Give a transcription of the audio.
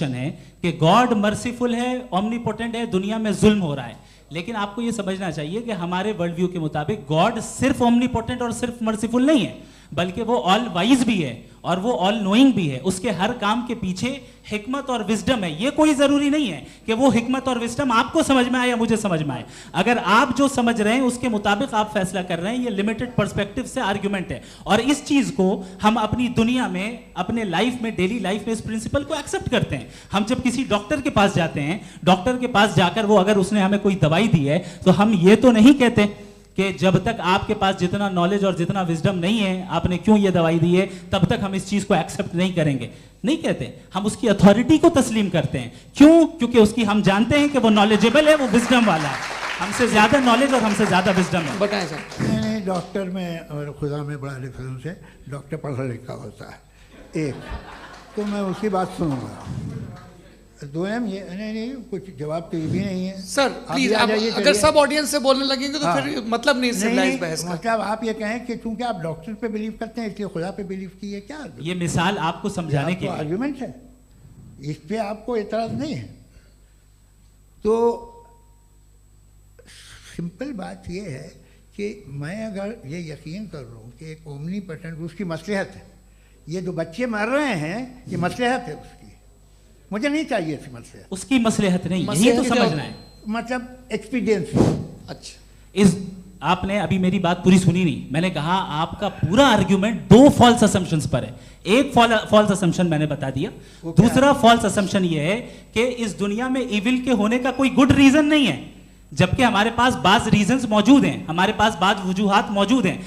है कि God merciful है, ओमनीपोटेंट है, दुनिया में जुल्म हो रहा है। लेकिन आपको यह समझना चाहिए कि हमारे वर्ल्ड व्यू के मुताबिक गॉड सिर्फ ओमनीपोटेंट और सिर्फ मर्सीफुल नहीं है, बल्कि वो ऑल वाइज भी है और वो ऑल नोइंग भी है। उसके हर काम के पीछे हिकमत और विजडम है। ये कोई जरूरी नहीं है कि वो हिकमत और विजडम आपको समझ में आए या मुझे समझ में आए। अगर आप जो समझ रहे हैं उसके मुताबिक आप फैसला कर रहे हैं, ये लिमिटेड पर्सपेक्टिव से आर्गुमेंट है। और इस चीज को हम अपनी दुनिया में, अपने लाइफ में, डेली लाइफ में इस प्रिंसिपल को एक्सेप्ट करते हैं। हम जब किसी डॉक्टर के पास जाते हैं, डॉक्टर के पास जाकर वो अगर उसने हमें कोई दवाई दी है तो हम ये तो नहीं कहते कि जब तक आपके पास जितना नॉलेज और जितना विजडम नहीं है, आपने क्यों ये दवाई दी है, तब तक हम इस चीज को एक्सेप्ट नहीं करेंगे। नहीं कहते, हम उसकी अथॉरिटी को तस्लीम करते हैं। क्यों? क्योंकि उसकी हम जानते हैं कि वो नॉलेजेबल है, वो विजडम वाला है, हमसे ज्यादा नॉलेज और हमसे ज्यादा विजडम है। बताएं सर। नहीं, डॉक्टर में और खुदा में बड़ा डिफरेंस है। डॉक्टर पढ़ा लिखा होता है एक, तो मैं उसकी बात सुनूंगा। दोयम ये नहीं, कुछ जवाब तो ये भी नहीं है सर। प्लीज आप अगर सब ऑडियंस से बोलने लगेंगे तो फिर मतलब नहीं सिविलाइज्ड बहस का। मतलब आप ये कहें कि चूंकि आप डॉक्टर पे बिलीव करते हैं इसलिए खुदा पे बिलीव किए, क्या ये मिसाल आपको समझाने के लिए आर्गुमेंट है, इस पे आपको एतराज नहीं है। तो सिंपल बात ये है कि मैं अगर ये यकीन कर लूँ कि एक ओमनीपोटेंट, उसकी मसलहत है, ये जो बच्चे मर रहे हैं ये मसलहत है उसकी, मुझे नहीं चाहिए थी मसलहत। उसकी मसलहत नहीं, यही तो समझना है, मतलब एक्सपीरियंस। अच्छा, इस आपने अभी मेरी बात पूरी सुनी नहीं। मैंने कहा आपका पूरा आर्ग्यूमेंट दो फॉल्स असम्पशंस पर है। एक फॉल्स असम्पशन मैंने बता दिया, दूसरा फॉल्स असम्पशन ये है कि इस दुनिया में इविल के होने का कोई गुड रीजन नहीं है, जबकि हमारे पास बाज रीजंस मौजूद हैं, हमारे पास बाज वजूहात मौजूद हैं।